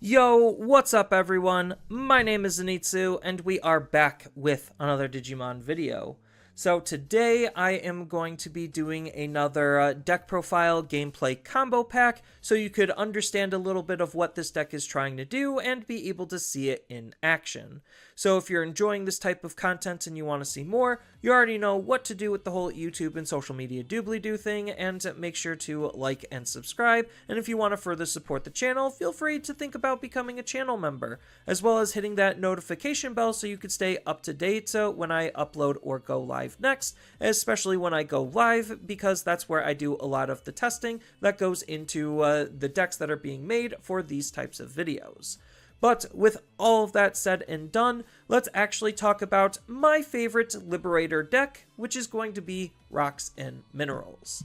Yo, what's up everyone? My name is Zenitsu, and we are back with another Digimon video. So today I am going to be doing another deck profile gameplay combo pack, so you could understand a little bit of what this deck is trying to do and be able to see it in action. So if you're enjoying this type of content and you want to see more, you already know what to do with the whole YouTube and social media doobly-doo thing, and make sure to like and subscribe. And if you want to further support the channel, feel free to think about becoming a channel member, as well as hitting that notification bell so you can stay up to date when I upload or go live next, especially when I go live, because that's where I do a lot of the testing that goes into the decks that are being made for these types of videos. But with all of that said and done, let's actually talk about my favorite Liberator deck, which is going to be Rocks and Minerals.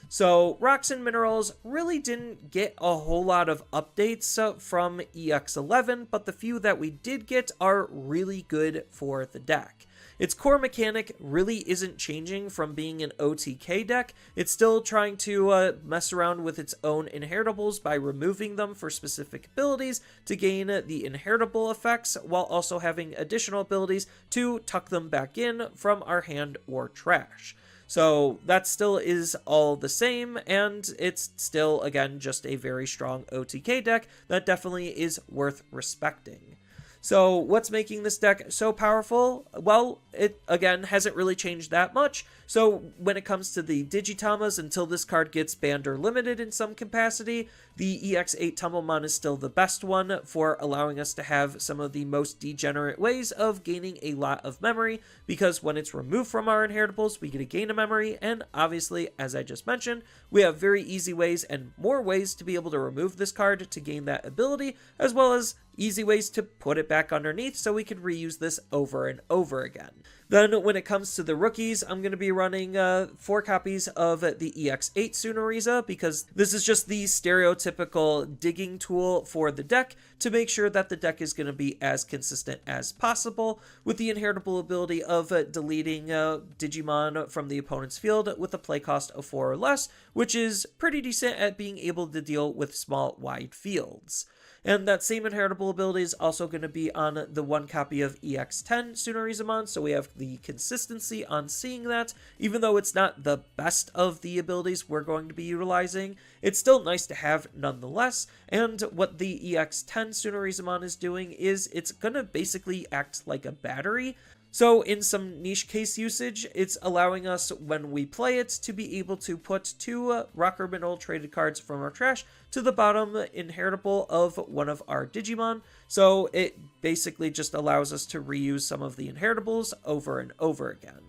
So Rocks and Minerals really didn't get a whole lot of updates from EX11, but the few that we did get are really good for the deck. Its core mechanic really isn't changing from being an OTK deck. It's still trying to mess around with its own inheritables by removing them for specific abilities to gain the inheritable effects, while also having additional abilities to tuck them back in from our hand or trash. So that still is all the same, and it's still, again, just a very strong OTK deck that definitely is worth respecting. So what's making this deck so powerful? Well, it, again, hasn't really changed that much. So when it comes to the Digitamas, until this card gets banned or limited in some capacity, the EX8 Tumblemon is still the best one for allowing us to have some of the most degenerate ways of gaining a lot of memory, because when it's removed from our inheritables, we get to gain a memory, and obviously, as I just mentioned, we have very easy ways and more ways to be able to remove this card to gain that ability, as well as easy ways to put it back underneath so we can reuse this over and over again. Then when it comes to the rookies, I'm going to be running 4 copies of the EX8 Tsunoriza, because this is just the stereotypical digging tool for the deck to make sure that the deck is going to be as consistent as possible, with the inheritable ability of deleting Digimon from the opponent's field with a play cost of 4 or less, which is pretty decent at being able to deal with small, wide fields. And that same inheritable ability is also going to be on the 1 copy of EX10 Tsunorizamon, so we have the consistency on seeing that. Even though it's not the best of the abilities we're going to be utilizing, it's still nice to have nonetheless. And what the EX10 Tsunorizamon is doing is it's going to basically act like a battery. So in some niche case usage, it's allowing us, when we play it, to be able to put 2 Rock or Mineral traded cards from our trash to the bottom inheritable of one of our Digimon. So it basically just allows us to reuse some of the inheritables over and over again.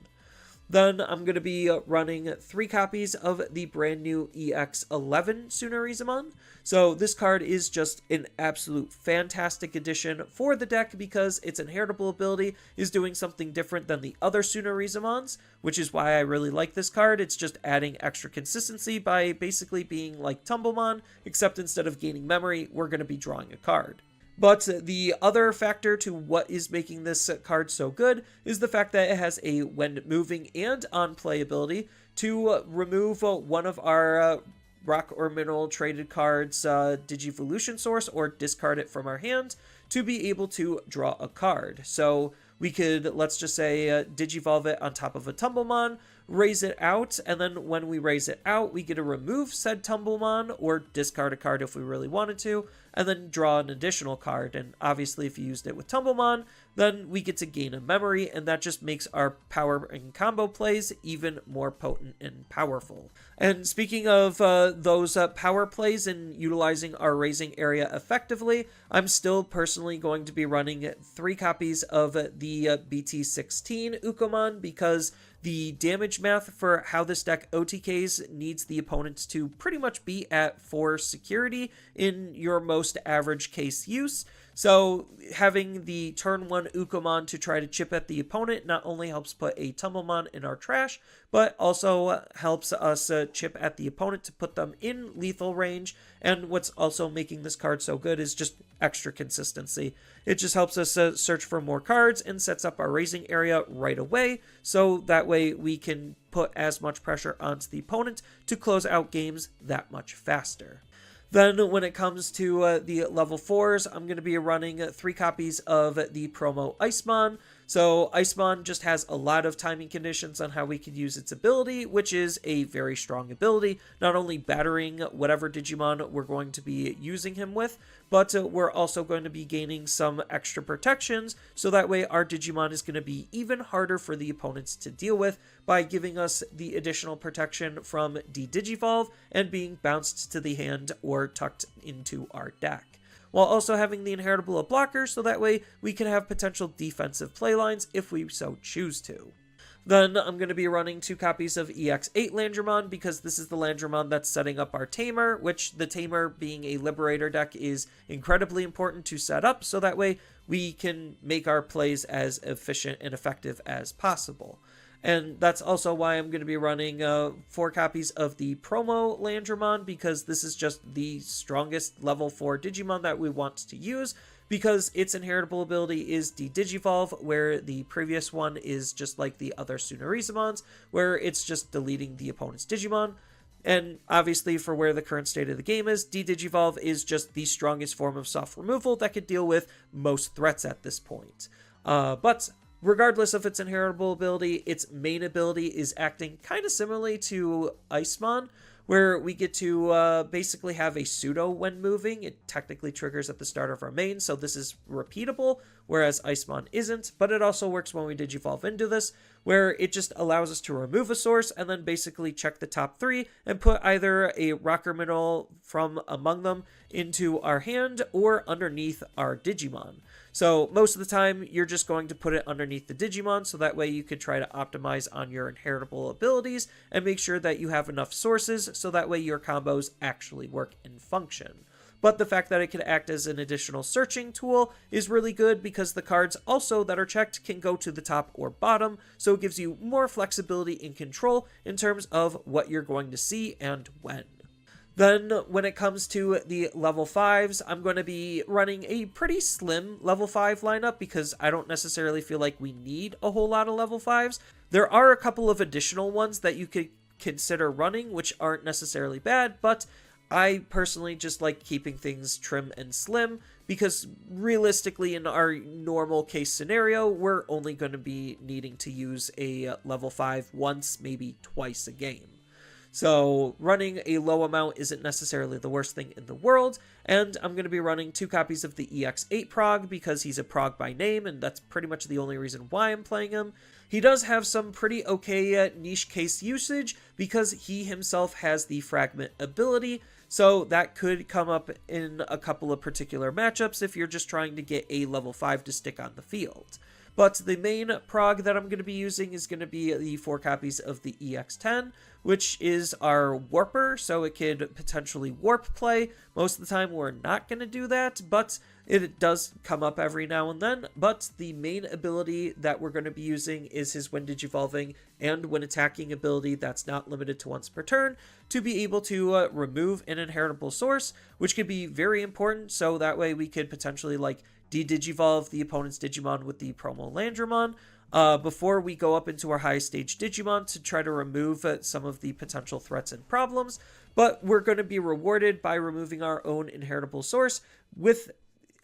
Then I'm going to be running 3 copies of the brand new EX11 Tsunorizamon. So this card is just an absolute fantastic addition for the deck, because its inheritable ability is doing something different than the other Tsunorizamons, which is why I really like this card. It's just adding extra consistency by basically being like Tumblemon, except instead of gaining memory, we're going to be drawing a card. But the other factor to what is making this card so good is the fact that it has a when moving and on play ability to remove one of our Rock or Mineral traded cards Digivolution Source, or discard it from our hand to be able to draw a card. So we could, let's just say, Digivolve it on top of a Tumblemon, raise it out, and then when we raise it out, we get to remove said Tumblemon or discard a card if we really wanted to, and then draw an additional card. And obviously if you used it with Tumblemon, then we get to gain a memory, and that just makes our power and combo plays even more potent and powerful. And speaking of those power plays and utilizing our raising area effectively, I'm still personally going to be running 3 copies of the BT16 Ukomon, because the damage math for how this deck OTKs needs the opponents to pretty much be at 4 security in your most average case use. So having the turn 1 Ukomon to try to chip at the opponent not only helps put a Tumblemon in our trash, but also helps us chip at the opponent to put them in lethal range. And what's also making this card so good is just extra consistency. It just helps us search for more cards and sets up our raising area right away, so that way we can put as much pressure onto the opponent to close out games that much faster. Then when it comes to the level 4s, I'm going to be running 3 copies of the promo Icemon. So Icemon just has a lot of timing conditions on how we can use its ability, which is a very strong ability, not only battering whatever Digimon we're going to be using him with, but we're also going to be gaining some extra protections, so that way our Digimon is going to be even harder for the opponents to deal with by giving us the additional protection from de-Digivolve and being bounced to the hand or tucked into our deck, while also having the inheritable blocker, so that way we can have potential defensive playlines if we so choose to. Then I'm going to be running 2 copies of EX8 Landramon, because this is the Landramon that's setting up our Tamer, which the Tamer, being a Liberator deck, is incredibly important to set up, so that way we can make our plays as efficient and effective as possible. And that's also why I'm going to be running 4 copies of the promo Landramon, because this is just the strongest level 4 Digimon that we want to use, because its inheritable ability is de-Digivolve, where the previous one is just like the other Tsunarizumons, where it's just deleting the opponent's Digimon. And obviously, for where the current state of the game is, de-Digivolve is just the strongest form of soft removal that could deal with most threats at this point. But regardless of its inheritable ability, its main ability is acting kind of similarly to Icemon, where we get to basically have a pseudo when moving. It technically triggers at the start of our main, so this is repeatable, whereas Icemon isn't, but it also works when we Digivolve into this, where it just allows us to remove a source and then basically check the top 3 and put either a rocker mineral from among them into our hand or underneath our Digimon. So most of the time, you're just going to put it underneath the Digimon, so that way you could try to optimize on your inheritable abilities and make sure that you have enough sources, so that way your combos actually work and function. But the fact that it can act as an additional searching tool is really good, because the cards also that are checked can go to the top or bottom, so it gives you more flexibility and control in terms of what you're going to see and when. Then, when it comes to the level 5s, I'm going to be running a pretty slim level 5 lineup, because I don't necessarily feel like we need a whole lot of level 5s. There are a couple of additional ones that you could consider running, which aren't necessarily bad, but I personally just like keeping things trim and slim, because realistically, in our normal case scenario, we're only going to be needing to use a level 5 once, maybe twice a game. So running a low amount isn't necessarily the worst thing in the world, and I'm going to be running 2 copies of the EX8 prog, because he's a prog by name, and that's pretty much the only reason why I'm playing him. He does have some pretty okay niche case usage, because he himself has the fragment ability, so that could come up in a couple of particular matchups if you're just trying to get a level 5 to stick on the field. But the main prog that I'm going to be using is going to be the 4 copies of the EX10, which is our warper, so it could potentially warp play. Most of the time we're not going to do that, but it does come up every now and then. But the main ability that we're going to be using is his when Digivolving and when attacking ability that's not limited to once per turn, to be able to remove an inheritable source, which could be very important, so that way we could potentially like de-Digivolve the opponent's Digimon with the promo Landramon before we go up into our highest stage Digimon to try to remove some of the potential threats and problems. But we're going to be rewarded by removing our own inheritable source with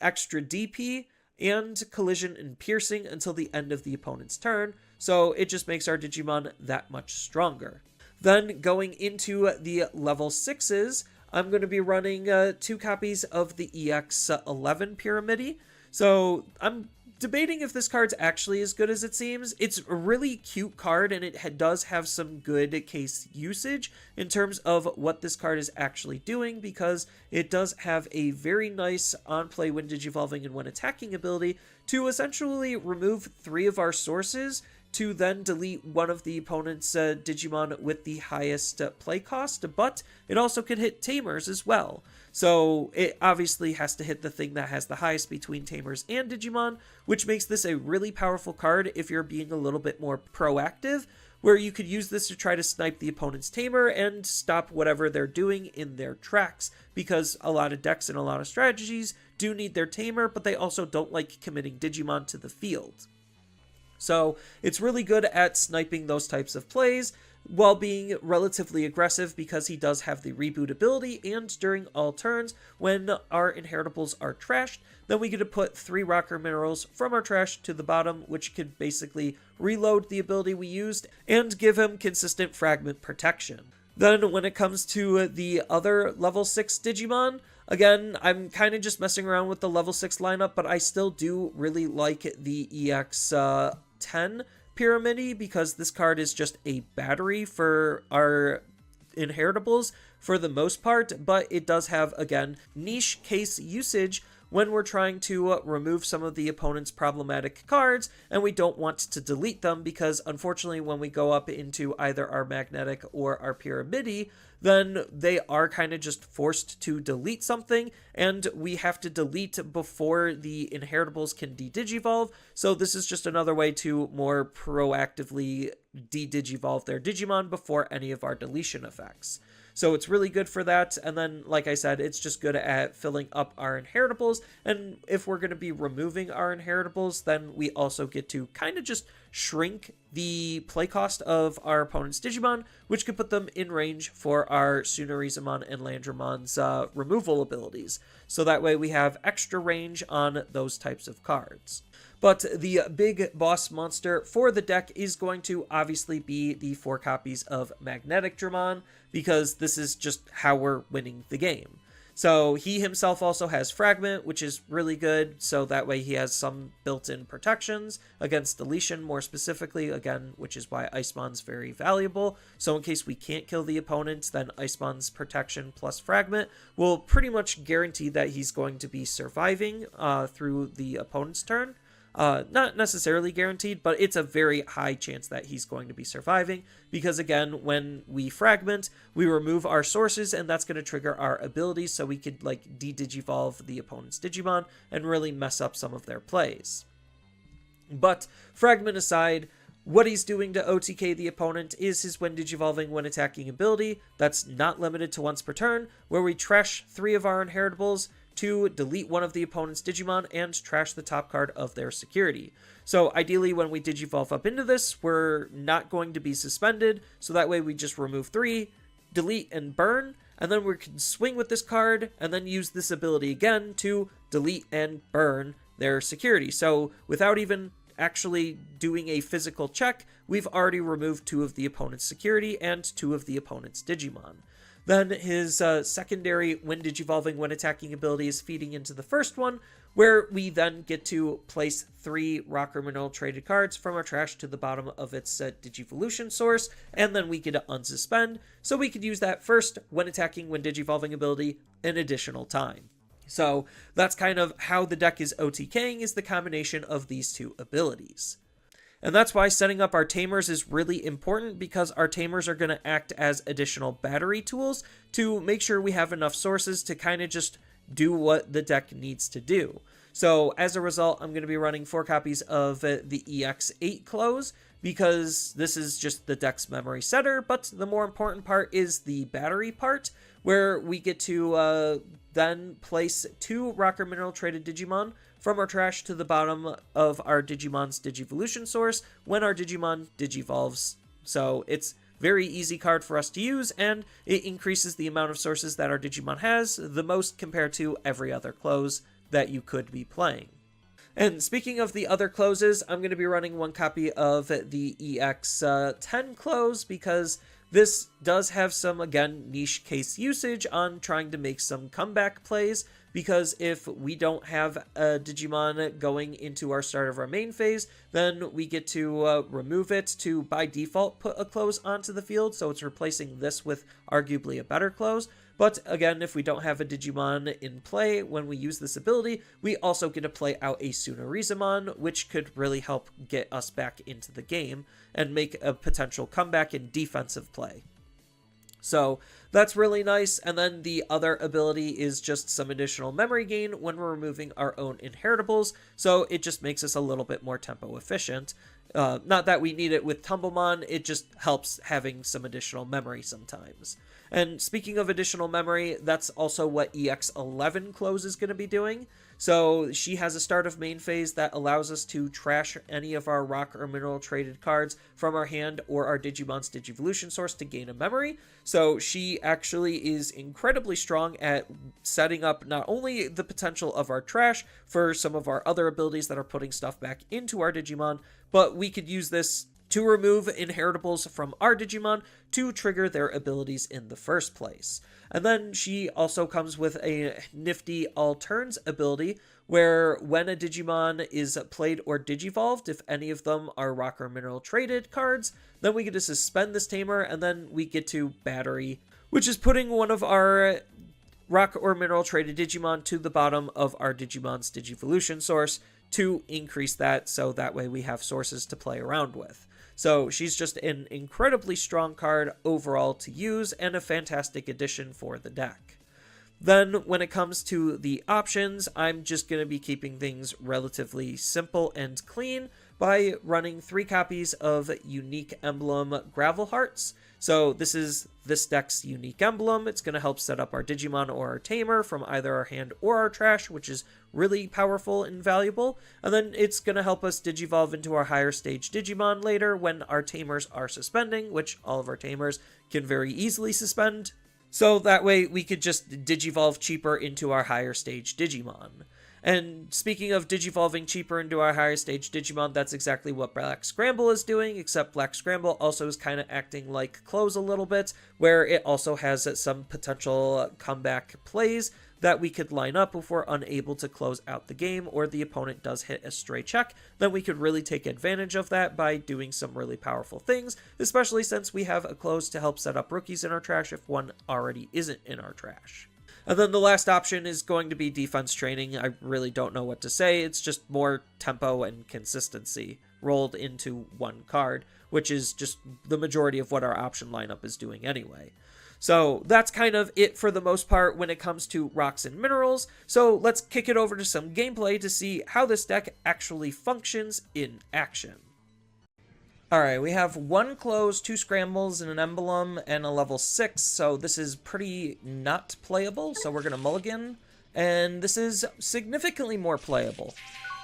extra DP and collision and piercing until the end of the opponent's turn, so it just makes our Digimon that much stronger. Then going into the level 6s, I'm going to be running 2 copies of the EX11 Pyramidi. So I'm debating if this card's actually as good as it seems. It's a really cute card, and it does have some good case usage in terms of what this card is actually doing, because it does have a very nice on-play when Digivolving and when attacking ability to essentially remove 3 of our sources to then delete one of the opponent's Digimon with the highest play cost, but it also can hit Tamers as well. So it obviously has to hit the thing that has the highest between Tamers and Digimon, which makes this a really powerful card if you're being a little bit more proactive, where you could use this to try to snipe the opponent's Tamer and stop whatever they're doing in their tracks, because a lot of decks and a lot of strategies do need their Tamer, but they also don't like committing Digimon to the field. So it's really good at sniping those types of plays while being relatively aggressive because he does have the reboot ability, and during all turns when our inheritables are trashed, then we get to put 3 rocker minerals from our trash to the bottom, which could basically reload the ability we used and give him consistent fragment protection. Then when it comes to the other level 6 Digimon, again, I'm kind of just messing around with the level 6 lineup, but I still do really like the EX10 Pyramidi because this card is just a battery for our inheritables for the most part, but it does have, again, niche case usage when we're trying to remove some of the opponent's problematic cards, and we don't want to delete them because, unfortunately, when we go up into either our magnetic or our pyramidi, then they are kind of just forced to delete something, and we have to delete before the inheritables can de-digivolve, so this is just another way to more proactively de-digivolve their Digimon before any of our deletion effects. So it's really good for that, and then, like I said, it's just good at filling up our inheritables, and if we're going to be removing our inheritables, then we also get to kind of just shrink the play cost of our opponent's Digimon, which could put them in range for our Tsunarizumon and Landramon's removal abilities. So that way we have extra range on those types of cards. But the big boss monster for the deck is going to obviously be the 4 copies of Magnetic Dramon, because this is just how we're winning the game. So he himself also has Fragment, which is really good, so that way he has some built-in protections against deletion more specifically, again, which is why Icemon's very valuable. So in case we can't kill the opponent, then Icemon's protection plus Fragment will pretty much guarantee that he's going to be surviving through the opponent's turn. Not necessarily guaranteed, but it's a very high chance that he's going to be surviving, because again, when we fragment, we remove our sources, and that's going to trigger our abilities, so we could like de-digivolve the opponent's Digimon and really mess up some of their plays. But fragment aside, what he's doing to OTK the opponent is his when digivolving when attacking ability. That's not limited to once per turn, where we trash 3 of our inheritables to delete one of the opponent's Digimon and trash the top card of their security. So ideally, when we digivolve up into this, we're not going to be suspended, so that way we just remove 3, delete and burn, and then we can swing with this card and then use this ability again to delete and burn their security. So without even actually doing a physical check, we've already removed 2 of the opponent's security and 2 of the opponent's Digimon. Then his secondary when digivolving when attacking ability is feeding into the first one, where we then get to place 3 rocker mineral traded cards from our trash to the bottom of its Digivolution source, and then we get to unsuspend, so we could use that first when attacking when digivolving ability an additional time. So that's kind of how the deck is OTKing, is the combination of these 2 abilities. And that's why setting up our tamers is really important, because our tamers are going to act as additional battery tools to make sure we have enough sources to kind of just do what the deck needs to do. So as a result, I'm going to be running 4 copies of the EX8 close, because this is just the deck's memory setter, but the more important part is the battery part, where we get to then place 2 rocker mineral traded Digimon from our trash to the bottom of our Digimon's Digivolution source when our Digimon digivolves. So it's very easy card for us to use, and it increases the amount of sources that our Digimon has the most compared to every other close that you could be playing. And speaking of the other closes, I'm going to be running 1 copy of the EX10 close, because this does have some, again, niche case usage on trying to make some comeback plays, because if we don't have a Digimon going into our start of our main phase, then we get to remove it to, by default, put a close onto the field, so it's replacing this with arguably a better close. But again, if we don't have a Digimon in play when we use this ability, we also get to play out a Tsunarizumon, which could really help get us back into the game and make a potential comeback in defensive play. So that's really nice. And then the other ability is just some additional memory gain when we're removing our own inheritables, so it just makes us a little bit more tempo efficient. Not that we need it with Tumblemon, it just helps having some additional memory sometimes. And speaking of additional memory, that's also what EX11 close is going to be doing. So she has a start of main phase that allows us to trash any of our rock or mineral traded cards from our hand or our Digimon's Digivolution source to gain a memory. So she actually is incredibly strong at setting up not only the potential of our trash for some of our other abilities that are putting stuff back into our Digimon, but we could use this to remove inheritables from our Digimon to trigger their abilities in the first place. And then she also comes with a nifty all turns ability where when a Digimon is played or digivolved, if any of them are rock or mineral traded cards, then we get to suspend this tamer and then we get to battery, which is putting one of our rock or mineral traded Digimon to the bottom of our Digimon's Digivolution source to increase that, so that way we have sources to play around with. So she's just an incredibly strong card overall to use and a fantastic addition for the deck. Then when it comes to the options, I'm just going to be keeping things relatively simple and clean by running 3 copies of Unique Emblem Gravel Hearts. So this is this deck's unique emblem. It's going to help set up our Digimon or our Tamer from either our hand or our trash, which is really powerful and valuable. And then it's going to help us Digivolve into our higher stage Digimon later when our Tamers are suspending, which all of our Tamers can very easily suspend. So that way we could just Digivolve cheaper into our higher stage Digimon. And speaking of Digivolving cheaper into our higher stage Digimon, that's exactly what Black Scramble is doing, except Black Scramble also is kind of acting like Close a little bit, where it also has some potential comeback plays that we could line up if we're unable to close out the game or the opponent does hit a stray check. Then we could really take advantage of that by doing some really powerful things, especially since we have a Close to help set up rookies in our trash if one already isn't in our trash. And then the last option is going to be defense training. I really don't know what to say. It's just more tempo and consistency rolled into one card, which is just the majority of what our option lineup is doing anyway. So that's kind of it for the most part when it comes to rocks and minerals. So let's kick it over to some gameplay to see how this deck actually functions in action. Alright, we have 1 Close, 2 Scrambles, and an Emblem, and a level 6, so this is pretty not playable, so we're going to mulligan, and this is significantly more playable.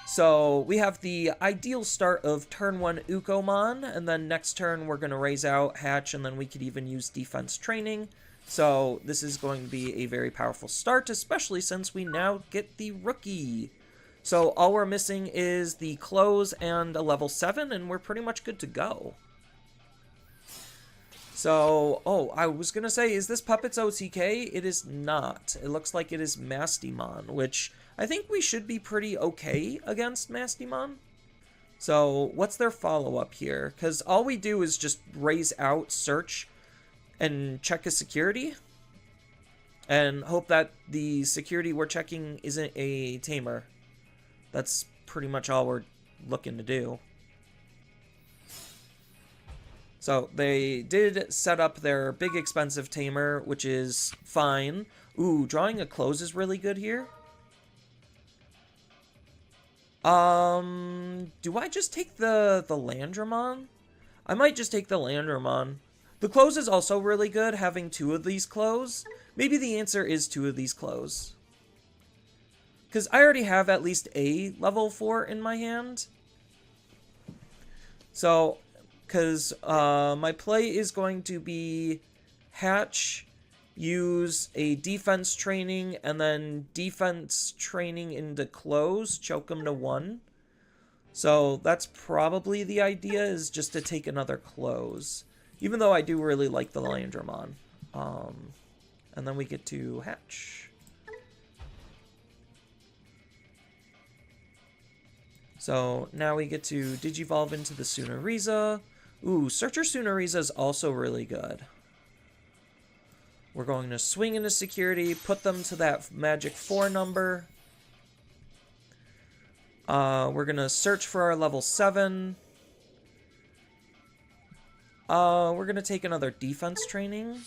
So we have the ideal start of turn 1 Ukomon, and then next turn we're going to raise out, hatch, and then we could even use defense training. So this is going to be a very powerful start, especially since we now get the rookie. So all we're missing is the Close and a level 7, and we're pretty much good to go. So, oh, I was going to say, is this Puppets OTK? It is not. It looks like it is Mastimon, which I think we should be pretty okay against Mastimon. So what's their follow-up here? Because all we do is just raise out, search, and check a security. And hope that the security we're checking isn't a Tamer. That's pretty much all we're looking to do. So they did set up their big expensive Tamer, which is fine. Ooh, drawing a Close is really good here. Do I just take the Landramon? I might just take the Landramon. The Close is also really good, having 2 of these Close. Maybe the answer is 2 of these Close. Because I already have at least a level 4 in my hand. So, because my play is going to be hatch, use a defense training, and then defense training into Close, choke them to 1. So that's probably the idea, is just to take another Close. Even though I do really like the Landramon. And then we get to hatch. So now we get to Digivolve into the Sunariza. Ooh, Searcher Sunariza is also really good. We're going to swing into security, put them to that magic 4 number. We're going to search for our level 7. We're going to take another defense training.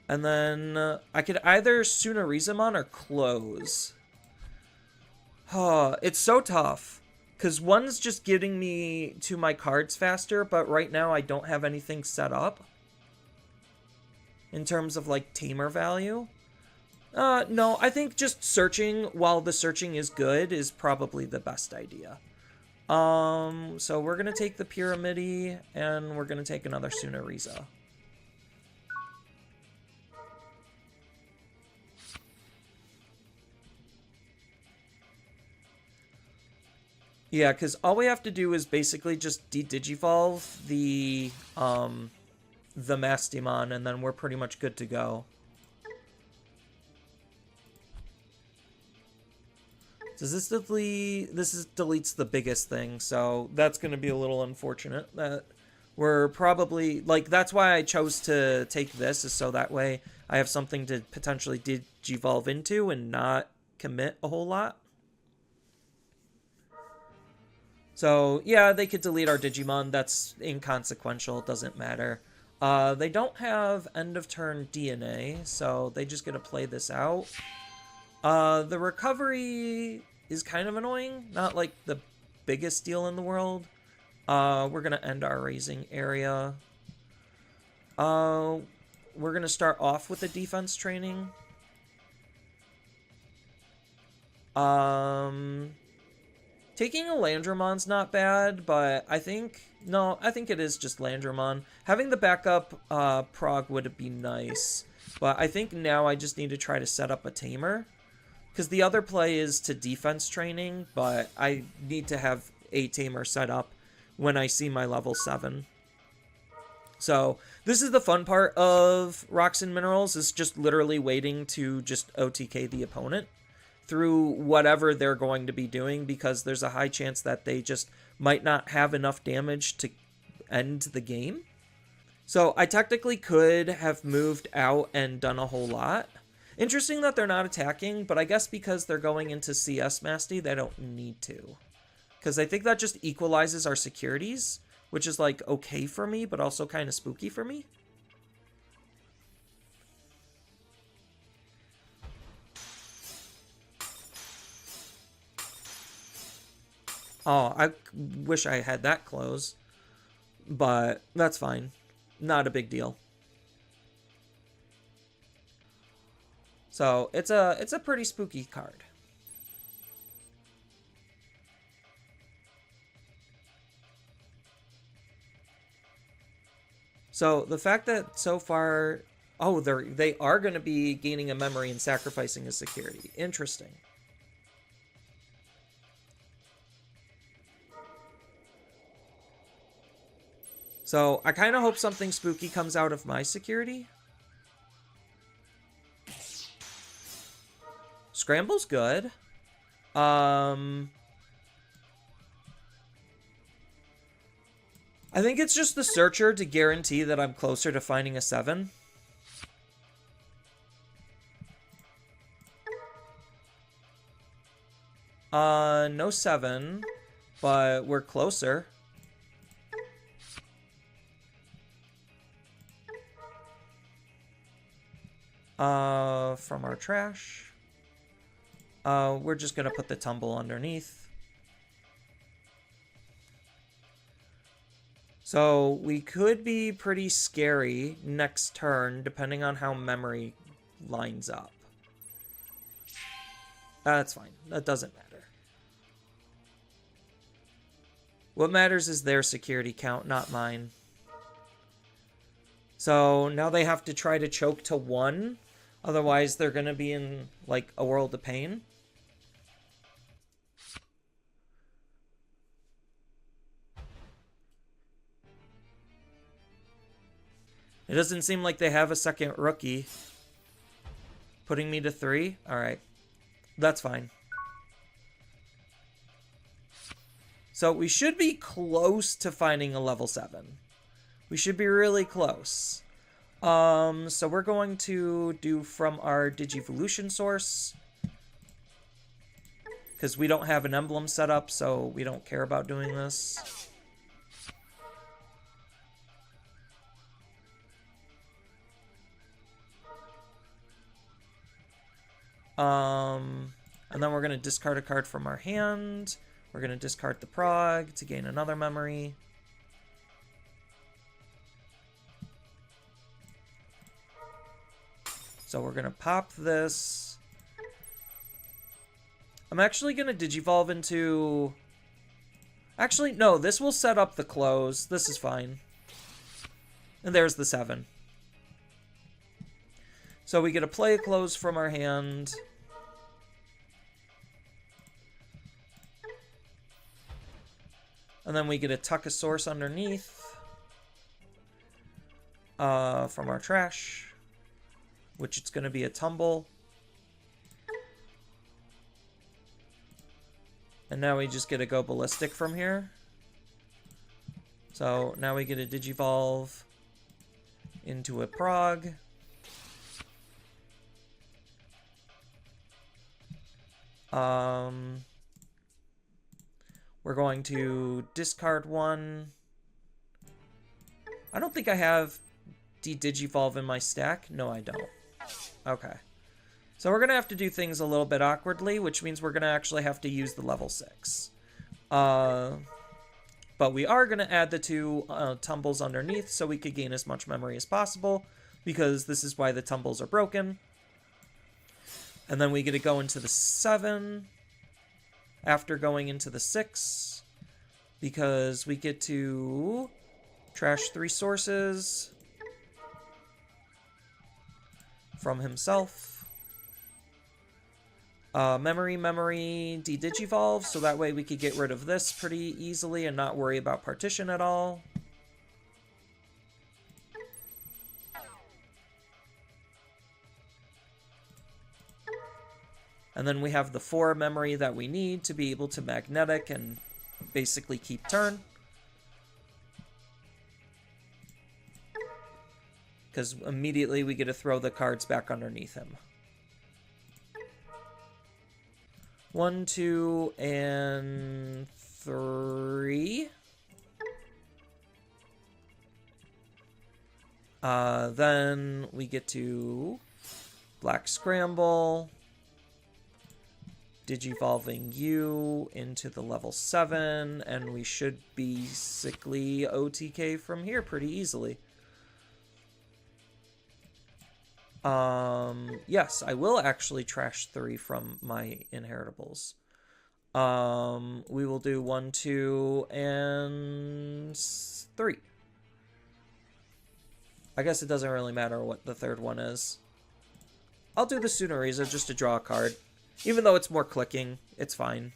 And then I could either Sunarizamon or Close. It's so tough, because one's just getting me to my cards faster, but right now I don't have anything set up in terms of, like, Tamer value. No, I think just searching while the searching is good is probably the best idea. So we're gonna take the Pyramidi, and we're gonna take another Sunariza. Yeah, because all we have to do is basically just de-digivolve the Mastimon, and then we're pretty much good to go. Does this delete? Deletes the biggest thing, so that's going to be a little unfortunate. That we're probably like that's why I chose to take this, is so that way I have something to potentially digivolve into and not commit a whole lot. So yeah, they could delete our Digimon. That's inconsequential. It doesn't matter. They don't have end of turn DNA, so they just get to play this out. The recovery is kind of annoying. Not like the biggest deal in the world. We're going to end our raising area. We're going to start off with the defense training. Taking a Landromon's not bad, but I think it is just Landromon. Having the backup prog would be nice, but I think now I just need to try to set up a tamer. Because the other play is to defense training, but I need to have a tamer set up when I see my level 7. So this is the fun part of Rocks and Minerals, is just literally waiting to just OTK the opponent through whatever they're going to be doing, because there's a high chance that they just might not have enough damage to end the game. So I technically could have moved out and done a whole lot. Interesting that they're not attacking, but I guess because they're going into CS Masty, they don't need to. Because I think that just equalizes our securities, which is like okay for me, but also kind of spooky for me. Oh, I wish I had that close, but that's fine. Not a big deal. So it's a pretty spooky card. So the fact that so far, oh, they are going to be gaining a memory and sacrificing a security. Interesting. So I kind of hope something spooky comes out of my security. Scramble's good. I think it's just the Searcher to guarantee that I'm closer to finding a 7. No 7, but we're closer. From our trash. We're just gonna put the tumble underneath. So we could be pretty scary next turn, depending on how memory lines up. That's fine. That doesn't matter. What matters is their security count, not mine. So now they have to try to choke to 1. Otherwise, they're going to be in, like, a world of pain. It doesn't seem like they have a second rookie. Putting me to 3? Alright. That's fine. So we should be close to finding a level 7. We should be really close. So we're going to do from our Digivolution source, because we don't have an emblem set up, so we don't care about doing this. And then we're going to discard a card from our hand. We're going to discard the prog to gain another memory. So we're going to pop this. I'm actually going to Digivolve into... Actually, no, this will set up the close. This is fine. And there's the 7. So we get a play a close from our hand. And then we get a tuck a source underneath from our trash, which it's going to be a tumble. And now we just get to go ballistic from here. So now we get a Digivolve into a prog. We're going to discard 1. I don't think I have Digivolve in my stack. No, I don't. Okay. So we're going to have to do things a little bit awkwardly, which means we're going to actually have to use the level 6. But we are going to add the 2 tumbles underneath so we could gain as much memory as possible, because this is why the tumbles are broken. And then we get to go into the 7 after going into the 6, because we get to trash 3 sources from himself. Memory, de-Digivolve, so that way we could get rid of this pretty easily and not worry about partition at all. And then we have the 4 memory that we need to be able to magnetic and basically keep turn. Because immediately we get to throw the cards back underneath him. 1, 2, and 3. Then we get to Black Scramble, Digivolving you into the level 7, and we should basically OTK from here pretty easily. Yes, I will actually trash 3 from my inheritables. We will do 1, 2, and 3. I guess it doesn't really matter what the third one is. I'll do the Sunoriza just to draw a card. Even though it's more clicking, it's fine.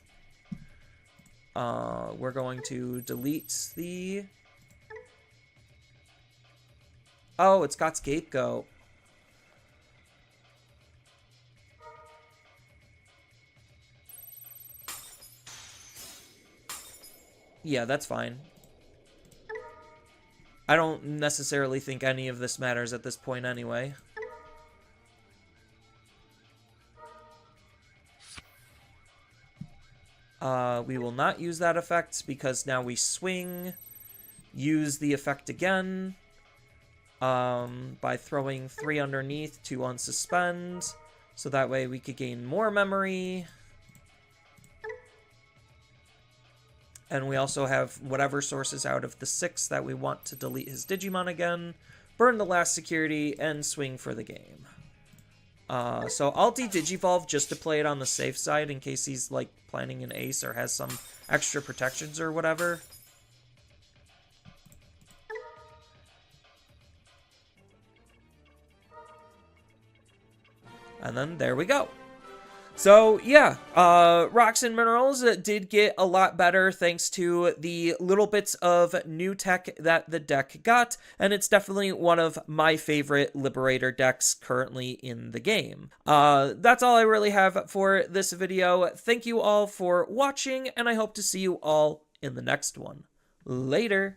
We're going to delete the... Oh, it's got Scapegoat. Yeah, that's fine. I don't necessarily think any of this matters at this point anyway. We will not use that effect because now we swing, use the effect again by throwing 3 underneath to unsuspend, so that way we could gain more memory. And we also have whatever sources out of the 6 that we want to delete his Digimon again, burn the last security, and swing for the game. So I'll de-Digivolve just to play it on the safe side in case he's like planning an ace or has some extra protections or whatever. And then there we go. So, yeah, Rocks and Minerals did get a lot better thanks to the little bits of new tech that the deck got, and it's definitely one of my favorite Liberator decks currently in the game. That's all I really have for this video. Thank you all for watching, and I hope to see you all in the next one. Later!